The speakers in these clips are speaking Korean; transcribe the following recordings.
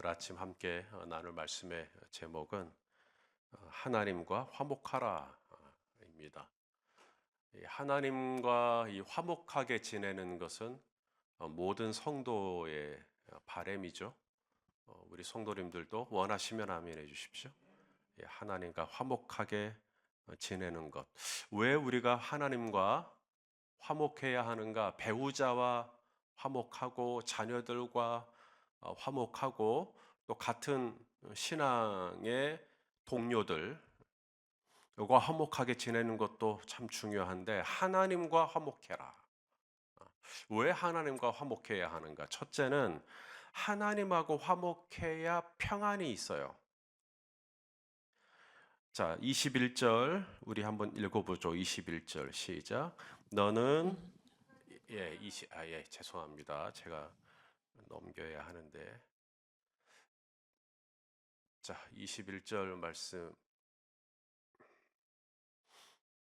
오늘 아침 함께 나눌 말씀의 제목은 하나님과 화목하라입니다. 하나님과 이 화목하게 지내는 것은 모든 성도의 바람이죠. 우리 성도님들도 원하시면 아멘해 주십시오. 하나님과 화목하게 지내는 것. 왜 우리가 하나님과 화목해야 하는가? 배우자와 화목하고 자녀들과 화목하고 또 같은 신앙의 동료들 요거 화목하게 지내는 것도 참 중요한데 하나님과 화목해라. 왜 하나님과 화목해야 하는가? 첫째는 하나님하고 화목해야 평안이 있어요. 자, 21절 우리 한번 읽어보죠. 21절 시작. 너는 죄송합니다. 제가 넘겨야 하는데 자, 21절 말씀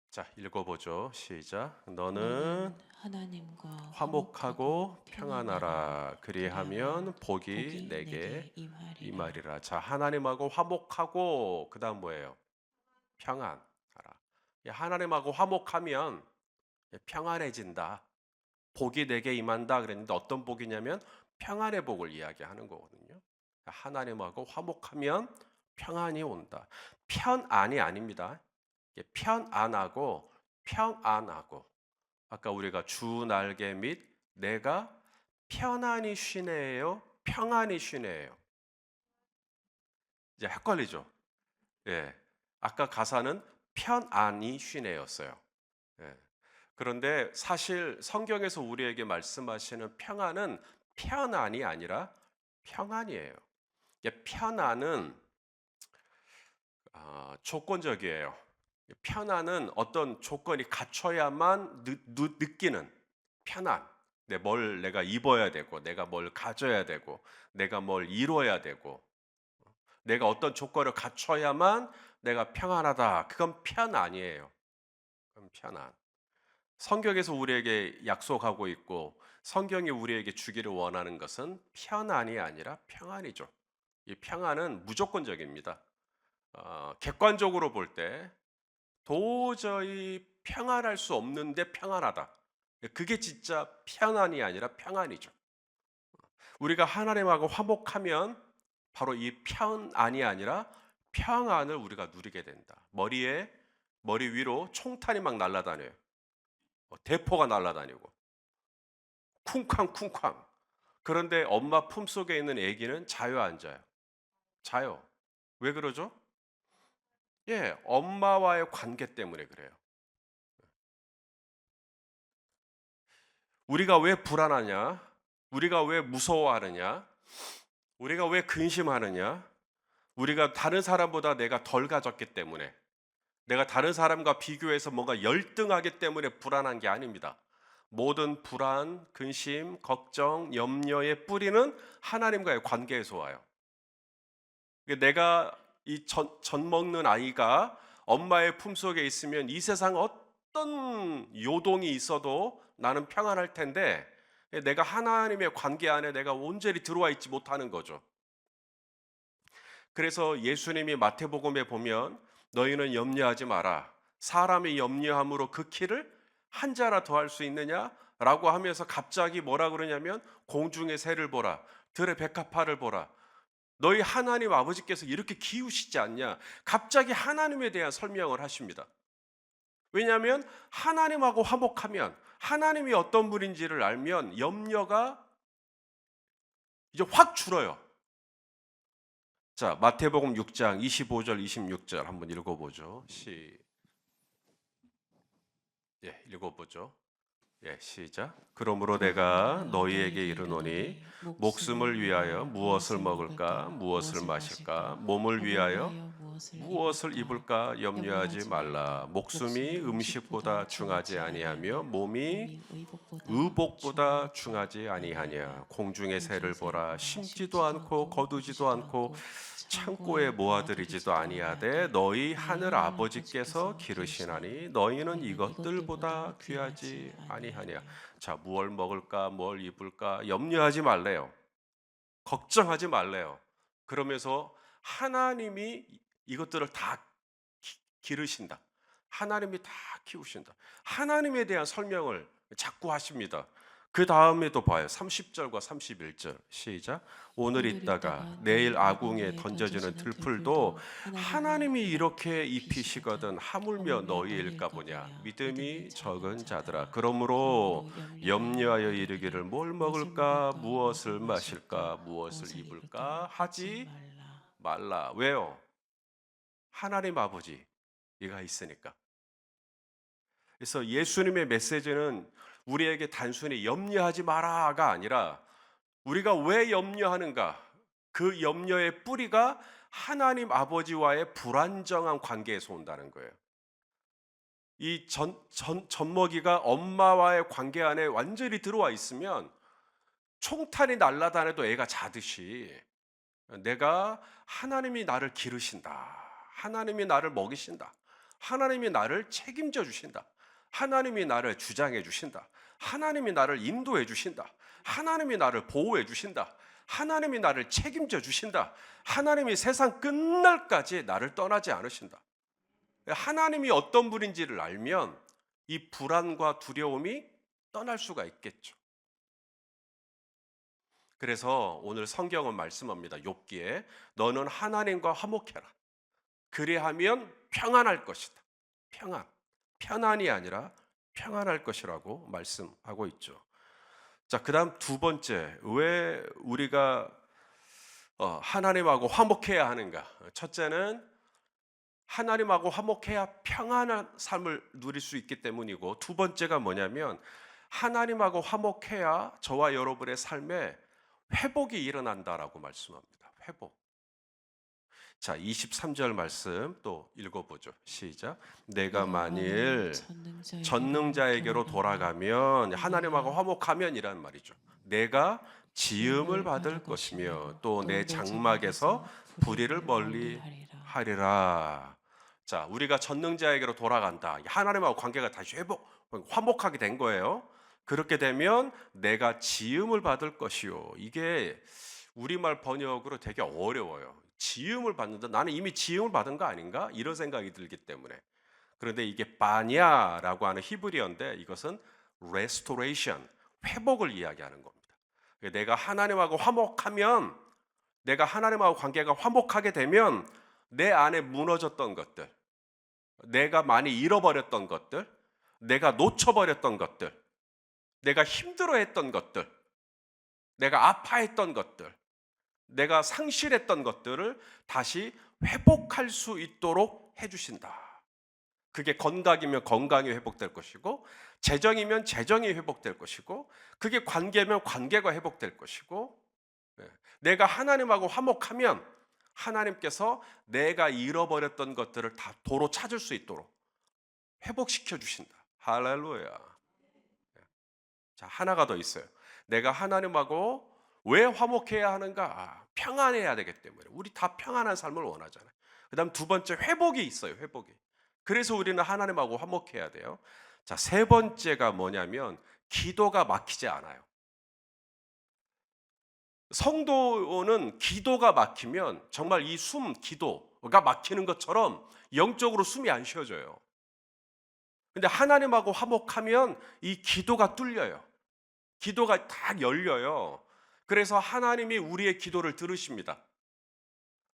자, 읽어보죠. 시작. 너는 너는 하나님과 화목하고 화목하고 평안하라. 평안하라. 그리하면 그리하면 복이 복이 내게 내게 임하리라. 임하리라. 자, 하나님하고 화목하고 그다음 뭐예요? 평안하라. 하나님하고 화목하면 평안해진다. 복이 내게 임한다 그랬는데 어떤 복이냐면 평안의 복을 이야기하는 거거든요. 하나님하고 화목하면 평안이 온다. 편안이 아닙니다. 편안하고 평안하고 아까 우리가 주 날개 및 내가 편안히 쉬네요. 평안히 쉬네요. 이제 헷갈리죠. 예. 아까 가사는 편안히 쉬네였어요. 예. 그런데 사실 성경에서 우리에게 말씀하시는 평안은 편안이 아니라 평안이에요. 편안은 조건적이에요. 편안은 어떤 조건이 갖춰야만 느끼는 편안. 뭘 내가 입어야 되고, 내가 뭘 가져야 되고, 내가 뭘 이뤄야 되고, 내가 어떤 조건을 갖춰야만 내가 평안하다. 그건 편안이에요. 그건 편안. 성경에서 우리에게 약속하고 있고, 성경이 우리에게 주기를 원하는 것은 편안이 아니라 평안이죠. 이 평안은 무조건적입니다. 객관적으로 볼 때 도저히 평안할 수 없는데 평안하다. 그게 진짜 편안이 아니라 평안이죠. 우리가 하나님하고 화목하면 바로 이 편안이 아니라 평안을 우리가 누리게 된다. 머리 위로 총탄이 막 날아다녀요. 대포가 날아다니고 쿵쾅쿵쾅. 그런데 엄마 품속에 있는 아기는 자요 안 자요? 자요. 왜 그러죠? 엄마와의 관계 때문에 그래요. 우리가 왜 불안하냐? 우리가 왜 무서워하느냐? 우리가 왜 근심하느냐? 우리가 다른 사람보다 내가 덜 가졌기 때문에, 내가 다른 사람과 비교해서 뭔가 열등하기 때문에 불안한 게 아닙니다. 모든 불안, 근심, 걱정, 염려의 뿌리는 하나님과의 관계에서 와요. 내가 이 젖 먹는 아이가 엄마의 품속에 있으면 이 세상 어떤 요동이 있어도 나는 평안할 텐데 내가 하나님의 관계 안에 내가 온전히 들어와 있지 못하는 거죠. 그래서 예수님이 마태복음에 보면 너희는 염려하지 마라. 사람이 염려함으로 그 키를 한 자라 더할 수 있느냐라고 하면서 갑자기 뭐라 그러냐면 공중의 새를 보라. 들의 백합화를 보라. 너희 하나님 아버지께서 이렇게 키우시지 않냐? 갑자기 하나님에 대한 설명을 하십니다. 왜냐하면 하나님하고 화목하면 하나님이 어떤 분인지를 알면 염려가 이제 확 줄어요. 자, 마태복음 6장 25절 26절 한번 읽어보죠. 읽어보죠. 시작. 그러므로 그러므로 내가 내가 너희에게 너희에게 이르노니 이르노니 목숨을 목숨을 위하여 위하여 무엇을 무엇을 먹을까 먹을까 무엇을 무엇을 마실까 마실까 몸을 몸을 위하여 위하여 무엇을 무엇을 입을까 입을까 염려하지 염려하지 말라. 말라. 목숨이 목숨이 음식보다 음식보다 중하지 중하지 아니하며 아니하며 몸이 몸이 의복보다 의복보다 중하지 중하지 아니하냐. 아니하냐. 공중의 공중의 새를 새를 보라. 보라. 심지도 심지도 않고 않고 거두지도 거두지도 않고 않고 창고에 창고에 모아들이지도 모아두리지도 아니하되 아니하되 너희 너희 하늘 하늘 아버지께서 아버지께서 기르시나니 기르시나니 너희는 너희는 이것들보다 이것들보다 귀하지 귀하지 아니하냐. 아니하냐. 자, 무엇 먹을까 뭘 입을까 염려하지 말래요. 걱정하지 말래요. 그러면서 하나님이 이것들을 다 기르신다. 하나님이 다 키우신다. 하나님에 대한 설명을 자꾸 하십니다. 그 다음에도 봐요. 30절과 31절 시작. 오늘 있다가 내일 아궁이에 던져지는 들풀도 하나님이 이렇게 입히시거든 하물며 너희일까 보냐. 믿음이 적은 자들아. 그러므로 염려하여 이르기를 뭘 먹을까 무엇을 마실까 무엇을 입을까 하지 말라. 왜요? 하나님 아버지가 있으니까. 그래서 예수님의 메시지는 우리에게 단순히 염려하지 마라가 아니라 우리가 왜 염려하는가? 그 염려의 뿌리가 하나님 아버지와의 불안정한 관계에서 온다는 거예요. 이 젖먹이가 엄마와의 관계 안에 완전히 들어와 있으면 총탄이 날아다녀도 애가 자듯이 내가 하나님이 나를 기르신다. 하나님이 나를 먹이신다. 하나님이 나를 책임져 주신다. 하나님이 나를 주장해 주신다. 하나님이 나를 인도해 주신다. 하나님이 나를 보호해 주신다. 하나님이 나를 책임져 주신다. 하나님이 세상 끝날까지 나를 떠나지 않으신다. 하나님이 어떤 분인지를 알면 이 불안과 두려움이 떠날 수가 있겠죠. 그래서 오늘 성경은 말씀합니다. 욥기에 너는 하나님과 화목해라. 그리하면 평안할 것이다. 편안이 아니라 평안할 것이라고 말씀하고 있죠. 자, 그다음 두 번째, 왜 우리가 하나님하고 화목해야 하는가? 첫째는 하나님하고 화목해야 평안한 삶을 누릴 수 있기 때문이고, 두 번째가 뭐냐면 하나님하고 화목해야 저와 여러분의 삶에 회복이 일어난다라고 말씀합니다. 회복. 자, 23절 말씀 또 읽어보죠. 시작. 내가 만일 전능자에게로 돌아가면 하나님하고 화목하면이란 말이죠. 내가 지음을 받을 것이며 또 내 장막에서 불의를 멀리 하리라. 자, 우리가 전능자에게로 돌아간다. 하나님하고 관계가 다시 화목하게 된 거예요. 그렇게 되면 내가 지음을 받을 것이요. 이게 우리말 번역으로 되게 어려워요. 지음을 받는다. 나는 이미 지음을 받은 거 아닌가? 이런 생각이 들기 때문에. 그런데 이게 바냐라고 하는 히브리어인데 이것은 restoration, 회복을 이야기하는 겁니다. 내가 하나님하고 화목하면, 내가 하나님하고 관계가 화목하게 되면 내 안에 무너졌던 것들, 내가 많이 잃어버렸던 것들, 내가 놓쳐버렸던 것들, 내가 힘들어했던 것들, 내가 아파했던 것들, 내가 상실했던 것들을 다시 회복할 수 있도록 해주신다. 그게 건강이면 건강이 회복될 것이고, 재정이면 재정이 회복될 것이고, 그게 관계면 관계가 회복될 것이고, 내가 하나님하고 화목하면 하나님께서 내가 잃어버렸던 것들을 다 도로 찾을 수 있도록 회복시켜 주신다. 할렐루야. 자, 하나가 더 있어요. 내가 하나님하고 왜 화목해야 하는가? 평안해야 되기 때문에. 우리 다 평안한 삶을 원하잖아요. 그 다음 두 번째, 회복이 있어요. 회복이. 그래서 우리는 하나님하고 화목해야 돼요. 자, 세 번째가 뭐냐면 기도가 막히지 않아요. 성도는 기도가 막히면 정말 이 기도가 막히는 것처럼 영적으로 숨이 안 쉬어져요. 근데 하나님하고 화목하면 이 기도가 뚫려요. 기도가 딱 열려요. 그래서 하나님이 우리의 기도를 들으십니다.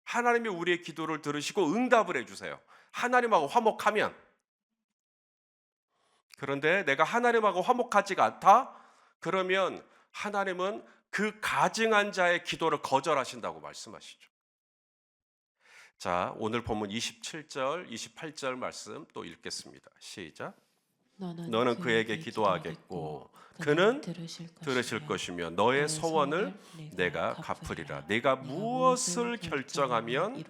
하나님이 우리의 기도를 들으시고 응답을 해주세요. 하나님하고 화목하면. 그런데 내가 하나님하고 화목하지가 않다? 그러면 하나님은 그 가증한 자의 기도를 거절하신다고 말씀하시죠. 자, 오늘 본문 27절, 28절 말씀 또 읽겠습니다. 시작. 너는 그에게 기도하겠고 그는 들으실 것이며 너의 소원을 내가 갚으리라. 내가 무엇을 결정하면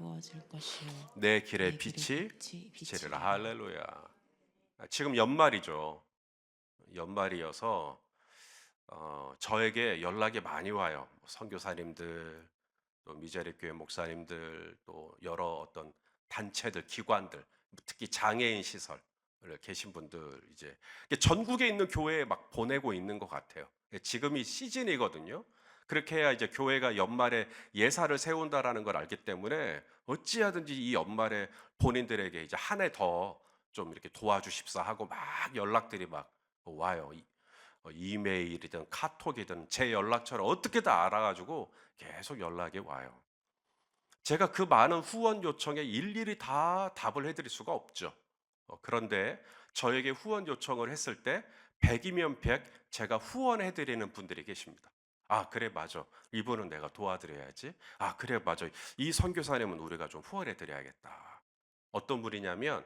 내 길에 빛이 비치리라. 할렐루야. 지금 연말이죠. 연말이어서 저에게 연락이 많이 와요. 선교사님들, 또 미자립교회 목사님들, 또 여러 어떤 단체들, 기관들, 특히 장애인 시설 계신 분들, 이제 전국에 있는 교회에 막 보내고 있는 것 같아요. 지금이 시즌이거든요. 그렇게 해야 이제 교회가 연말에 예산을 세운다라는 걸 알기 때문에 어찌하든지 이 연말에 본인들에게 이제 한 해 더 좀 이렇게 도와주십사 하고 막 연락들이 막 와요. 이메일이든 카톡이든 제 연락처를 어떻게 다 알아가지고 계속 연락이 와요. 제가 그 많은 후원 요청에 일일이 다 답을 해드릴 수가 없죠. 그런데 저에게 후원 요청을 했을 때 100이면 100 제가 후원해드리는 분들이 계십니다. 아, 그래, 맞아. 이분은 내가 도와드려야지. 아, 그래, 맞아. 이 선교사님은 우리가 좀 후원해드려야겠다. 어떤 분이냐면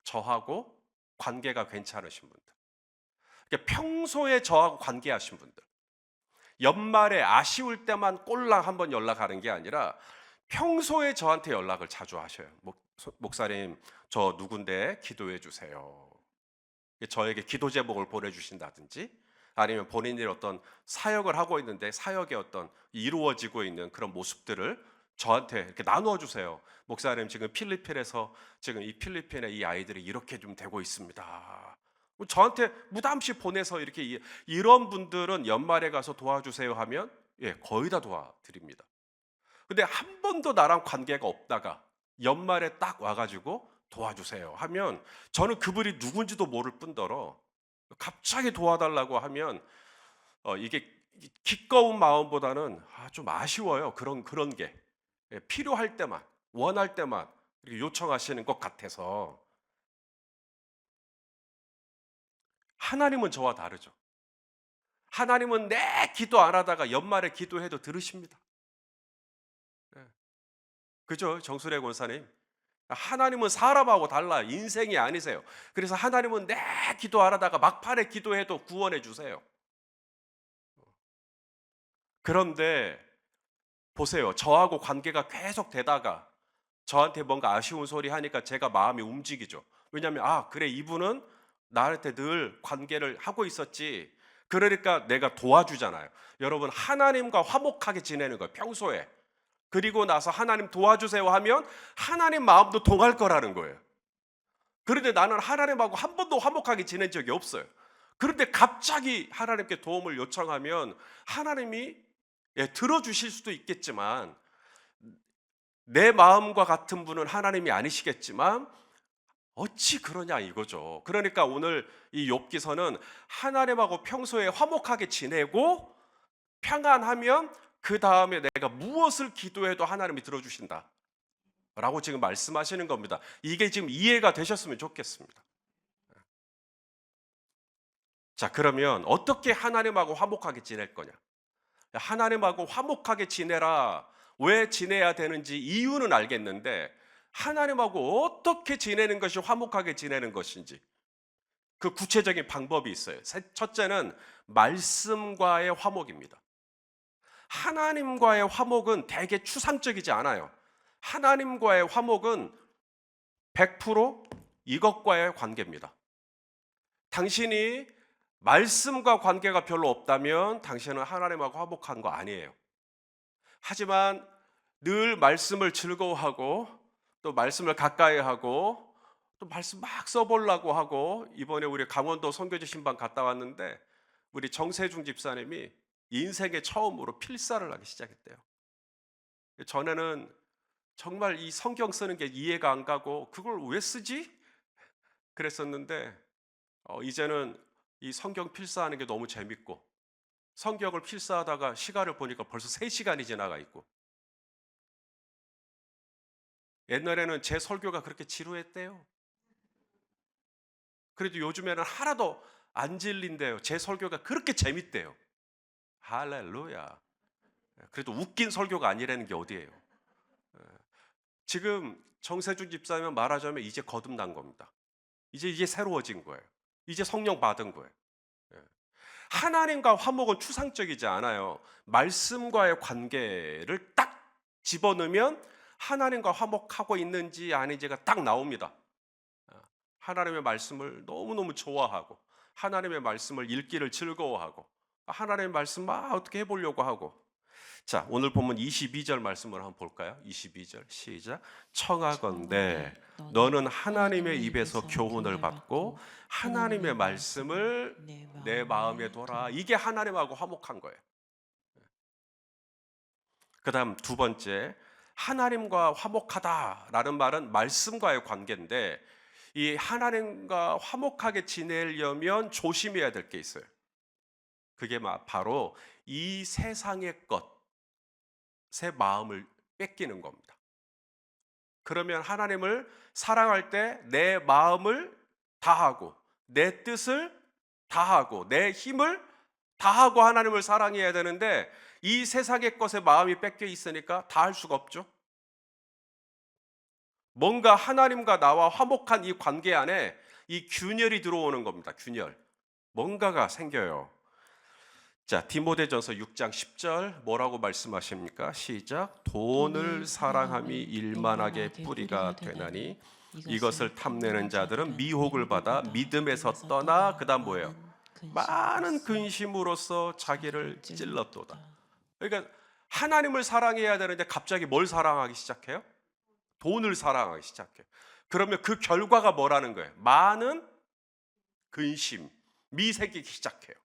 저하고 관계가 괜찮으신 분들. 그러니까 평소에 저하고 관계하신 분들. 연말에 아쉬울 때만 꼴랑 한번 연락하는 게 아니라 평소에 저한테 연락을 자주 하셔요. 목사님, 저 누군데 기도해 주세요. 저에게 기도 제목을 보내주신다든지 아니면 본인이 어떤 사역을 하고 있는데 사역의 어떤 이루어지고 있는 그런 모습들을 저한테 이렇게 나누어 주세요. 목사님, 지금 필리핀에서 지금 이 필리핀의 이 아이들이 이렇게 좀 되고 있습니다. 저한테 무담시 보내서 이렇게 이런 분들은 연말에 가서 도와주세요 하면 거의 다 도와드립니다. 근데 한 번도 나랑 관계가 없다가 연말에 딱 와가지고 도와주세요 하면 저는 그분이 누군지도 모를 뿐더러 갑자기 도와달라고 하면 이게 기꺼운 마음보다는 좀 아쉬워요. 그런 게 필요할 때만 원할 때만 이렇게 요청하시는 것 같아서. 하나님은 저와 다르죠. 하나님은 내 기도 안 하다가 연말에 기도해도 들으십니다. 예. 그죠, 정순애 권사님? 하나님은 사람하고 달라. 인생이 아니세요. 그래서 하나님은 내 기도 안 하다가 막판에 기도해도 구원해 주세요. 그런데 보세요. 저하고 관계가 계속 되다가 저한테 뭔가 아쉬운 소리 하니까 제가 마음이 움직이죠. 왜냐하면 그래, 이분은 나한테 늘 관계를 하고 있었지. 그러니까 내가 도와주잖아요. 여러분, 하나님과 화목하게 지내는 거예요. 평소에. 그리고 나서 하나님 도와주세요 하면 하나님 마음도 동할 거라는 거예요. 그런데 나는 하나님하고 한 번도 화목하게 지낸 적이 없어요. 그런데 갑자기 하나님께 도움을 요청하면 하나님이 들어주실 수도 있겠지만 내 마음과 같은 분은 하나님이 아니시겠지만 어찌 그러냐 이거죠. 그러니까 오늘 이 욥기서는 하나님하고 평소에 화목하게 지내고 평안하면 그 다음에 내가 무엇을 기도해도 하나님이 들어주신다 라고 지금 말씀하시는 겁니다. 이게 지금 이해가 되셨으면 좋겠습니다. 자, 그러면 어떻게 하나님하고 화목하게 지낼 거냐? 하나님하고 화목하게 지내라. 왜 지내야 되는지 이유는 알겠는데 하나님하고 어떻게 지내는 것이 화목하게 지내는 것인지 그 구체적인 방법이 있어요. 첫째는 말씀과의 화목입니다. 하나님과의 화목은 대개 추상적이지 않아요. 하나님과의 화목은 100% 이것과의 관계입니다. 당신이 말씀과 관계가 별로 없다면 당신은 하나님하고 화목한 거 아니에요. 하지만 늘 말씀을 즐거워하고 또 말씀을 가까이 하고 또 말씀 막 써보려고 하고, 이번에 우리 강원도 선교지 신방 갔다 왔는데 우리 정세중 집사님이 인생에 처음으로 필사를 하기 시작했대요. 전에는 정말 이 성경 쓰는 게 이해가 안 가고 그걸 왜 쓰지? 그랬었는데 이제는 이 성경 필사하는 게 너무 재밌고 성경을 필사하다가 시간을 보니까 벌써 3시간이 지나가 있고, 옛날에는 제 설교가 그렇게 지루했대요. 그래도 요즘에는 하나도 안 질린대요. 제 설교가 그렇게 재밌대요. 할렐루야. 그래도 웃긴 설교가 아니라는 게 어디예요. 지금 정세준 집사님 말하자면 이제 거듭난 겁니다. 이제 새로워진 거예요. 이제 성령 받은 거예요. 하나님과 화목은 추상적이지 않아요. 말씀과의 관계를 딱 집어넣으면 하나님과 화목하고 있는지 아닌지가 딱 나옵니다. 하나님의 말씀을 너무너무 좋아하고 하나님의 말씀을 읽기를 즐거워하고 하나님의 말씀 막 어떻게 해보려고 하고. 자, 오늘 본문 22절 말씀을 한번 볼까요? 22절 시작. 청하건대 너는 하나님의 입에서 교훈을 받고 하나님의 말씀을 내 마음에 둬라. 이게 하나님하고 화목한 거예요. 그다음 두 번째, 하나님과 화목하다라는 말은 말씀과의 관계인데, 이 하나님과 화목하게 지내려면 조심해야 될 게 있어요. 그게 바로 이 세상의 것에 마음을 뺏기는 겁니다. 그러면 하나님을 사랑할 때 내 마음을 다하고 내 뜻을 다하고 내 힘을 다하고 하나님을 사랑해야 되는데, 이 세상의 것에 마음이 뺏겨 있으니까 다 할 수가 없죠. 뭔가 하나님과 나와 화목한 이 관계 안에 이 균열이 들어오는 겁니다. 균열. 뭔가가 생겨요. 자, 디모데전서 6장 10절 뭐라고 말씀하십니까? 시작. 돈을 사랑함이 일만하게 뿌리가 되나니 이것을 탐내는 자들은 미혹을 받아 믿음에서 떠나, 그다음 뭐예요? 많은 근심으로써 자기를 찔렀도다. 그러니까 하나님을 사랑해야 되는데 갑자기 뭘 사랑하기 시작해요? 돈을 사랑하기 시작해요. 그러면 그 결과가 뭐라는 거예요? 많은 근심이 생기기 시작해요.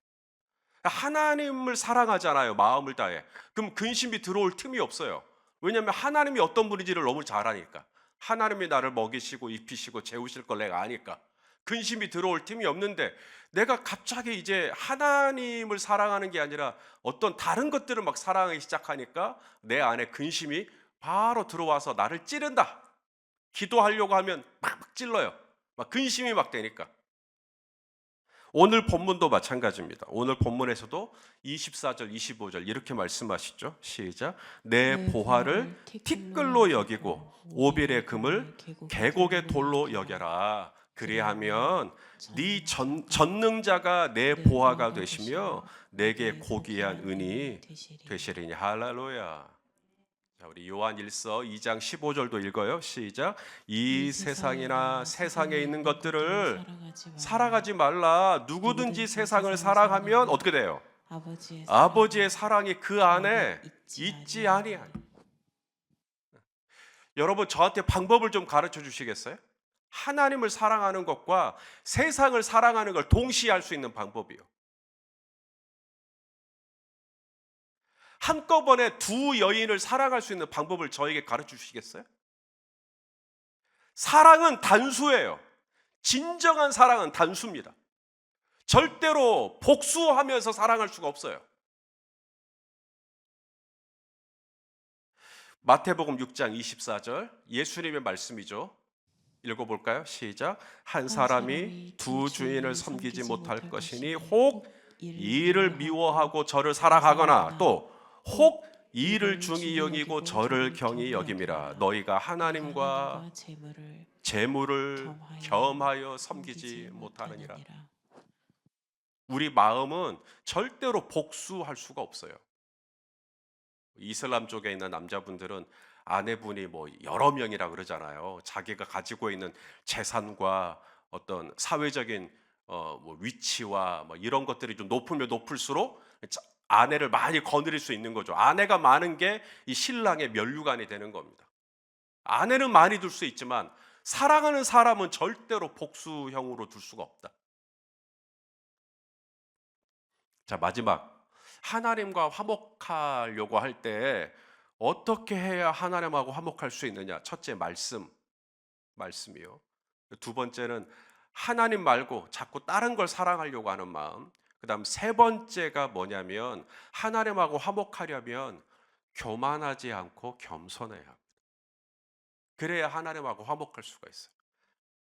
하나님을 사랑하잖아요, 마음을 다해. 그럼 근심이 들어올 틈이 없어요. 왜냐하면 하나님이 어떤 분인지를 너무 잘 아니까. 하나님이 나를 먹이시고 입히시고 재우실 걸 내가 아니까 근심이 들어올 틈이 없는데, 내가 갑자기 이제 하나님을 사랑하는 게 아니라 어떤 다른 것들을 막 사랑하기 시작하니까 내 안에 근심이 바로 들어와서 나를 찌른다. 기도하려고 하면 막 찔러요. 막 근심이 막 되니까. 오늘 본문도 마찬가지입니다. 오늘 본문에서도 24절, 25절 이렇게 말씀하시죠. 시작. 내 보화를 티끌로 여기고 오빌의 금을 계곡의 돌로 여겨라. 그리하면 네 전능자가 내 보화가 되시며 내게 고귀한 은이 되시리니. 할렐루야. 자, 우리 요한 1서 2장 15절도 읽어요. 시작. 이 세상이나 세상에 있는 것들을 사랑하지 말라. 누구든지 세상을 사랑하면 어떻게 돼요? 아버지의 사랑이 그 안에 있지 아니하니. 여러분, 저한테 방법을 좀 가르쳐 주시겠어요? 하나님을 사랑하는 것과 세상을 사랑하는 걸 동시에 할 수 있는 방법이요. 한꺼번에 두 여인을 사랑할 수 있는 방법을 저에게 가르쳐 주시겠어요? 사랑은 단수예요. 진정한 사랑은 단수입니다. 절대로 복수하면서 사랑할 수가 없어요. 마태복음 6장 24절 예수님의 말씀이죠. 읽어볼까요? 시작. 한 사람이 두 주인을 섬기지 못할 것이니 혹 이를 미워하고 저를 사랑하거나 또 혹 이를 중히 여기고 저를 경히 여김이라. 너희가 하나님과 재물을 겸하여 섬기지 못하느니라. 우리 마음은 절대로 복수할 수가 없어요. 이슬람 쪽에 있는 남자분들은 아내분이 뭐 여러 명이라 그러잖아요. 자기가 가지고 있는 재산과 어떤 사회적인 뭐 위치와 뭐 이런 것들이 좀 높으면 높을수록 아내를 많이 거느릴 수 있는 거죠. 아내가 많은 게 이 신랑의 면류관이 되는 겁니다. 아내는 많이 둘 수 있지만 사랑하는 사람은 절대로 복수형으로 둘 수가 없다. 자, 마지막. 하나님과 화목하려고 할 때 어떻게 해야 하나님하고 화목할 수 있느냐? 첫째, 말씀이요. 두 번째는 하나님 말고 자꾸 다른 걸 사랑하려고 하는 마음. 그다음 세 번째가 뭐냐면, 하나님하고 화목하려면 교만하지 않고 겸손해야 합니다. 그래야 하나님하고 화목할 수가 있어요.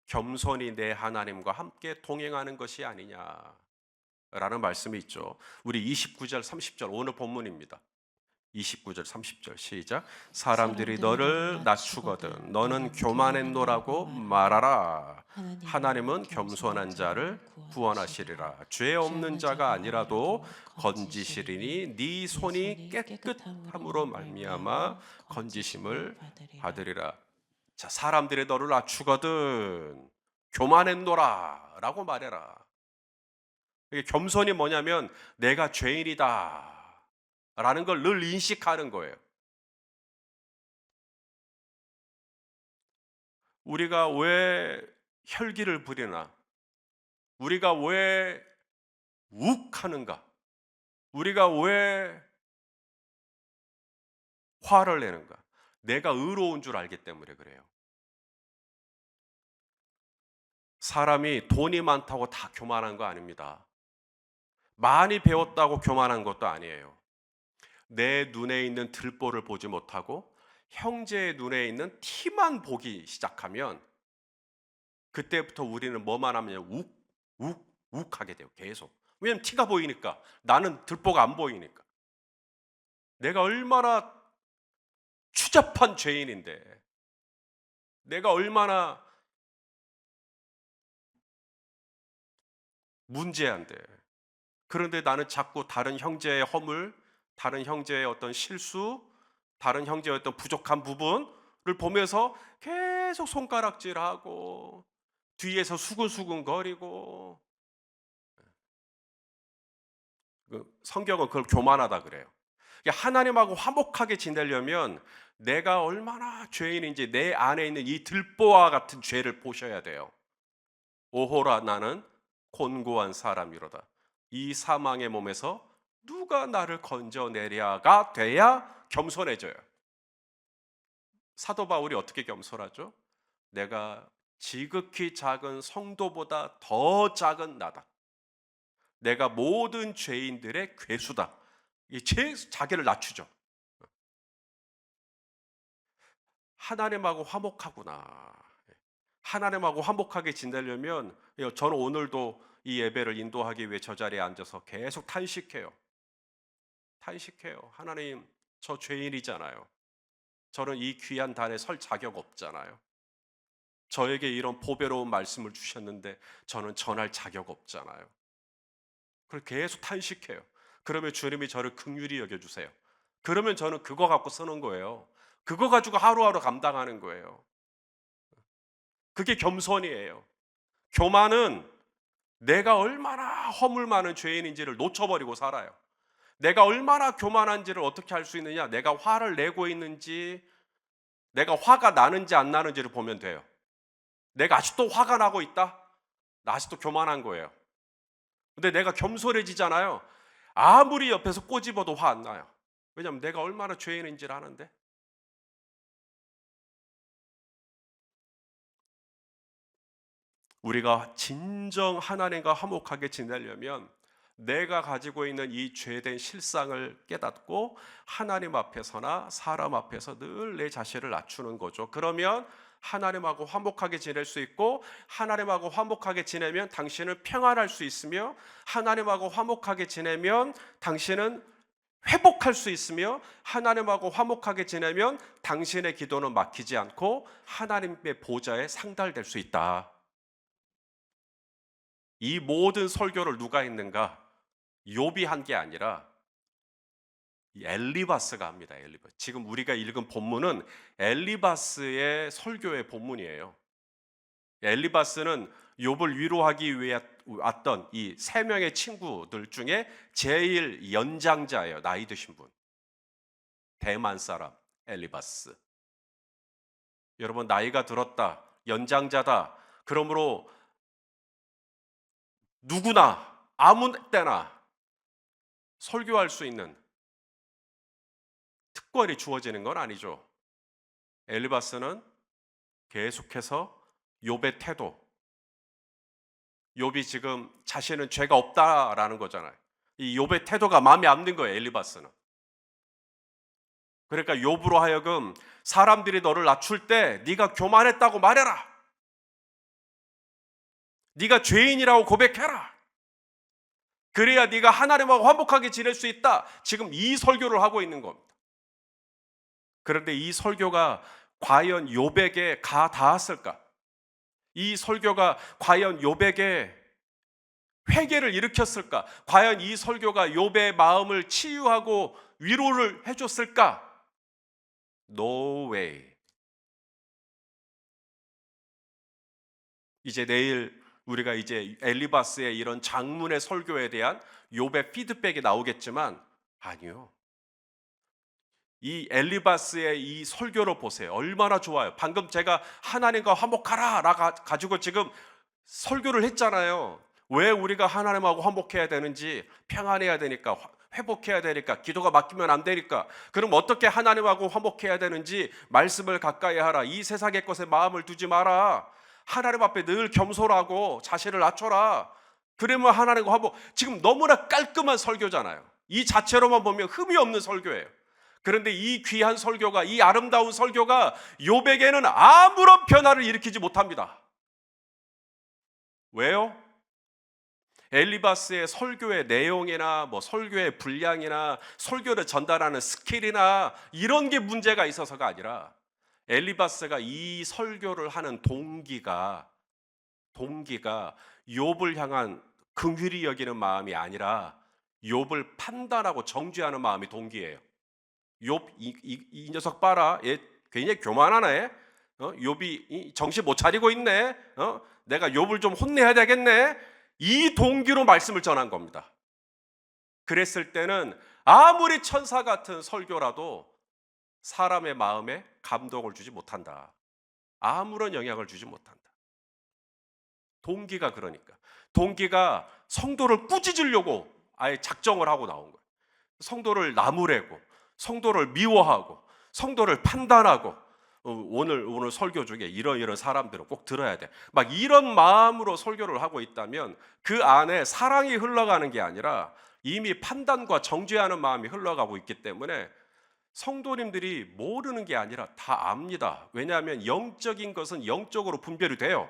겸손히 내 하나님과 함께 동행하는 것이 아니냐라는 말씀이 있죠. 우리 29절 30절 오늘 본문입니다. 29절 30절 시작. 사람들이 너를 낮추거든 너는 교만했노라고 말하라. 하나님은 겸손한 자를 구원하시리라. 죄 없는 자가 아니라도 건지시리니 네 손이 깨끗함으로 말미암아 건지심을 받으리라. 자, 사람들이 너를 낮추거든 교만했노라 라고 말해라. 이게 겸손이 뭐냐면 내가 죄인이다 라는 걸 늘 인식하는 거예요. 우리가 왜 혈기를 부리나? 우리가 왜 욱하는가? 우리가 왜 화를 내는가? 내가 의로운 줄 알기 때문에 그래요. 사람이 돈이 많다고 다 교만한 거 아닙니다. 많이 배웠다고 교만한 것도 아니에요. 내 눈에 있는 들보를 보지 못하고 형제의 눈에 있는 티만 보기 시작하면 그때부터 우리는 뭐만 하면 욱 하게 돼요. 계속. 왜냐면 티가 보이니까. 나는 들보가 안 보이니까. 내가 얼마나 추잡한 죄인인데, 내가 얼마나 문제한데. 그런데 나는 자꾸 다른 형제의 허물, 다른 형제의 어떤 실수, 다른 형제의 어떤 부족한 부분을 보면서 계속 손가락질하고 뒤에서 수근수근거리고. 성경은 그걸 교만하다 그래요. 하나님하고 화목하게 지내려면 내가 얼마나 죄인인지 내 안에 있는 이 들보와 같은 죄를 보셔야 돼요. 오호라 나는 곤고한 사람이로다. 이 사망의 몸에서 누가 나를 건져내랴가 돼야 겸손해져요. 사도 바울이 어떻게 겸손하죠? 내가 지극히 작은 성도보다 더 작은 나다. 내가 모든 죄인들의 괴수다. 자기를 낮추죠. 하나님하고 화목하구나. 하나님하고 화목하게 지내려면 저는 오늘도 이 예배를 인도하기 위해 저 자리에 앉아서 계속 탄식해요. 하나님, 저 죄인이잖아요. 저는 이 귀한 단에 설 자격 없잖아요. 저에게 이런 보배로운 말씀을 주셨는데 저는 전할 자격 없잖아요. 그걸 계속 탄식해요. 그러면 주님이 저를 긍휼히 여겨주세요. 그러면 저는 그거 갖고 쓰는 거예요. 그거 가지고 하루하루 감당하는 거예요. 그게 겸손이에요. 교만은 내가 얼마나 허물 많은 죄인인지를 놓쳐버리고 살아요. 내가 얼마나 교만한지를 어떻게 알 수 있느냐? 내가 화를 내고 있는지, 내가 화가 나는지 안 나는지를 보면 돼요. 내가 아직도 화가 나고 있다? 나 아직도 교만한 거예요. 근데 내가 겸손해지잖아요. 아무리 옆에서 꼬집어도 화 안 나요. 왜냐하면 내가 얼마나 죄인인지를 아는데. 우리가 진정 하나님과 화목하게 지내려면 내가 가지고 있는 이 죄된 실상을 깨닫고 하나님 앞에서나 사람 앞에서 늘 내 자신을 낮추는 거죠. 그러면 하나님하고 화목하게 지낼 수 있고, 하나님하고 화목하게 지내면 당신은 평안할 수 있으며, 하나님하고 화목하게 지내면 당신은 회복할 수 있으며, 하나님하고 화목하게 지내면 당신의 기도는 막히지 않고 하나님의 보좌에 상달될 수 있다. 이 모든 설교를 누가 했는가? 욥이 한 게 아니라 엘리바스가 합니다. 엘리바스. 지금 우리가 읽은 본문은 엘리바스의 설교의 본문이에요. 엘리바스는 욥을 위로하기 위해 왔던 이 세 명의 친구들 중에 제일 연장자예요. 나이 드신 분. 대만 사람 엘리바스. 여러분, 나이가 들었다, 연장자다. 그러므로 누구나 아무 때나 설교할 수 있는 특권이 주어지는 건 아니죠. 엘리바스는 계속해서 욥의 태도, 욥이 지금 자신은 죄가 없다라는 거잖아요. 이 욥의 태도가 마음에 안 든 거예요. 엘리바스는. 그러니까 욥으로 하여금 사람들이 너를 낮출 때 네가 교만했다고 말해라. 네가 죄인이라고 고백해라. 그래야 네가 하나님하고 화목하게 지낼 수 있다. 지금 이 설교를 하고 있는 겁니다. 그런데 이 설교가 과연 욥에게 가 닿았을까? 이 설교가 과연 욥에게 회개를 일으켰을까? 과연 이 설교가 욥의 마음을 치유하고 위로를 해줬을까? No way. 이제 내일 우리가 이제 엘리바스의 이런 장문의 설교에 대한 욥의 피드백이 나오겠지만, 아니요. 이 엘리바스의 이 설교를 보세요. 얼마나 좋아요. 방금 제가 하나님과 화목하라 가지고 지금 설교를 했잖아요. 왜 우리가 하나님하고 화목해야 되는지, 평안해야 되니까 회복해야 되니까, 기도가 막히면 안 되니까, 그럼 어떻게 하나님하고 화목해야 되는지 말씀을 가까이 하라. 이 세상의 것에 마음을 두지 마라. 하나님 앞에 늘 겸손하고 자신을 낮춰라. 그러면 하나님과 화목. 지금 너무나 깔끔한 설교잖아요. 이 자체로만 보면 흠이 없는 설교예요. 그런데 이 귀한 설교가, 이 아름다운 설교가 욥에게는 아무런 변화를 일으키지 못합니다. 왜요? 엘리바스의 설교의 내용이나 뭐 설교의 분량이나 설교를 전달하는 스킬이나 이런 게 문제가 있어서가 아니라, 엘리바스가 이 설교를 하는 동기가 욥을 향한 긍휼히 여기는 마음이 아니라 욥을 판단하고 정죄하는 마음이 동기예요. 욥 이 녀석 봐라, 얘 굉장히 교만하네. 욥이 정신 못 차리고 있네. 내가 욥을 좀 혼내야 되겠네. 이 동기로 말씀을 전한 겁니다. 그랬을 때는 아무리 천사 같은 설교라도 사람의 마음에 감동을 주지 못한다. 아무런 영향을 주지 못한다. 동기가 그러니까. 동기가 성도를 꾸짖으려고 아예 작정을 하고 나온 거예요. 성도를 나무래고, 성도를 미워하고, 성도를 판단하고, 오늘 설교 중에 이런 사람들은 꼭 들어야 돼. 막 이런 마음으로 설교를 하고 있다면 그 안에 사랑이 흘러가는 게 아니라 이미 판단과 정죄하는 마음이 흘러가고 있기 때문에 성도님들이 모르는 게 아니라 다 압니다. 왜냐하면 영적인 것은 영적으로 분별이 돼요.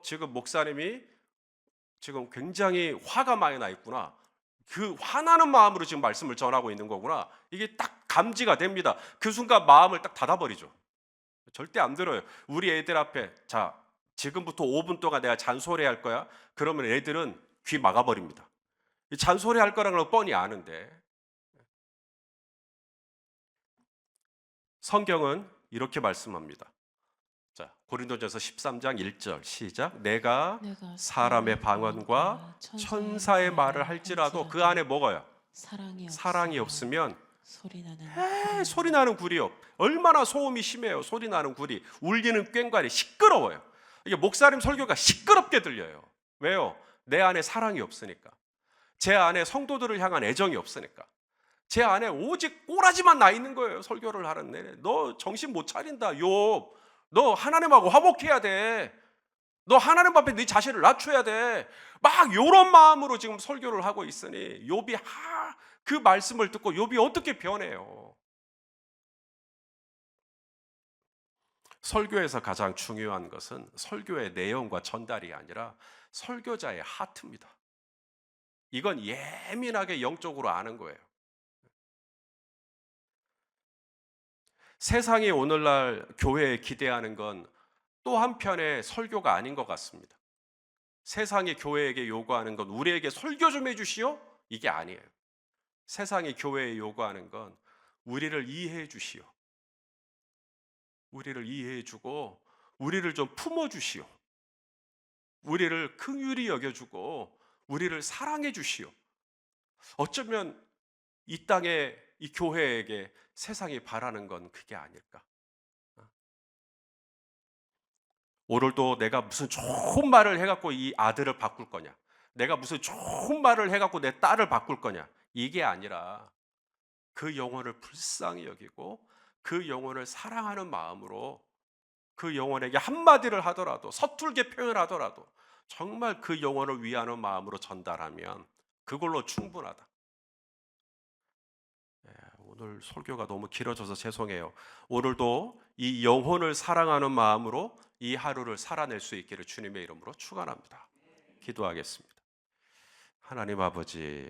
지금 목사님이 지금 굉장히 화가 많이 나 있구나. 그 화나는 마음으로 지금 말씀을 전하고 있는 거구나. 이게 딱 감지가 됩니다. 그 순간 마음을 딱 닫아버리죠. 절대 안 들어요. 우리 애들 앞에 자, 지금부터 5분 동안 내가 잔소리 할 거야. 그러면 애들은 귀 막아버립니다. 잔소리 할 거라는 걸 뻔히 아는데. 성경은 이렇게 말씀합니다. 자, 고린도전서 13장 1절 시작. 내가 사람의 방언과 천사의 말을 할지라도 그 안에 뭐가요? 사랑이 없으면 소리 나는 구리요. 얼마나 소음이 심해요. 소리 나는 구리, 울리는 꽹과리, 시끄러워요. 이게 목사님 설교가 시끄럽게 들려요. 왜요? 내 안에 사랑이 없으니까. 제 안에 성도들을 향한 애정이 없으니까. 제 안에 오직 꼬라지만 나 있는 거예요. 설교를 하는 내내. 너 정신 못 차린다, 욥. 너 하나님하고 화목해야 돼. 너 하나님 앞에 네 자신을 낮춰야 돼. 막 이런 마음으로 지금 설교를 하고 있으니 욥이 그 말씀을 듣고 욥이 어떻게 변해요? 설교에서 가장 중요한 것은 설교의 내용과 전달이 아니라 설교자의 하트입니다. 이건 예민하게 영적으로 아는 거예요. 세상이 오늘날 교회에 기대하는 건 또 한편의 설교가 아닌 것 같습니다. 세상이 교회에게 요구하는 건 우리에게 설교 좀 해주시오? 이게 아니에요. 세상이 교회에 요구하는 건 우리를 이해해 주시오. 우리를 이해해 주고 우리를 좀 품어 주시오. 우리를 긍휼히 여겨주고 우리를 사랑해 주시오. 어쩌면 이 땅에 이 교회에게 세상이 바라는 건 그게 아닐까. 오늘도 내가 무슨 좋은 말을 해갖고 이 아들을 바꿀 거냐, 내가 무슨 좋은 말을 해갖고 내 딸을 바꿀 거냐, 이게 아니라 그 영혼을 불쌍히 여기고 그 영혼을 사랑하는 마음으로 그 영혼에게 한마디를 하더라도, 서툴게 표현하더라도 정말 그 영혼을 위하는 마음으로 전달하면 그걸로 충분하다. 오늘 설교가 너무 길어져서 죄송해요. 오늘도 이 영혼을 사랑하는 마음으로 이 하루를 살아낼 수 있기를 주님의 이름으로 축원합니다. 기도하겠습니다. 하나님 아버지,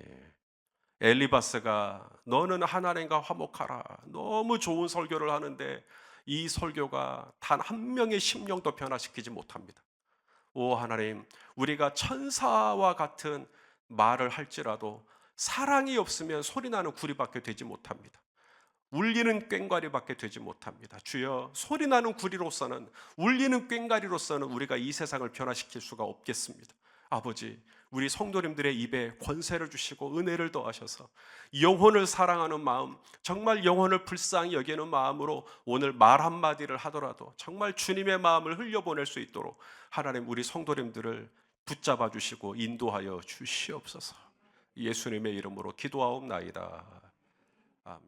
엘리바스가 너는 하나님과 화목하라, 너무 좋은 설교를 하는데 이 설교가 단 한 명의 심령도 변화시키지 못합니다. 오 하나님, 우리가 천사와 같은 말을 할지라도 사랑이 없으면 소리나는 구리밖에 되지 못합니다. 울리는 꽹과리밖에 되지 못합니다. 주여, 소리나는 구리로서는, 울리는 꽹과리로서는 우리가 이 세상을 변화시킬 수가 없겠습니다. 아버지, 우리 성도님들의 입에 권세를 주시고 은혜를 더하셔서 영혼을 사랑하는 마음, 정말 영혼을 불쌍히 여기는 마음으로 오늘 말 한마디를 하더라도 정말 주님의 마음을 흘려보낼 수 있도록 하나님, 우리 성도님들을 붙잡아 주시고 인도하여 주시옵소서. 예수님의 이름으로 기도하옵나이다. 아멘.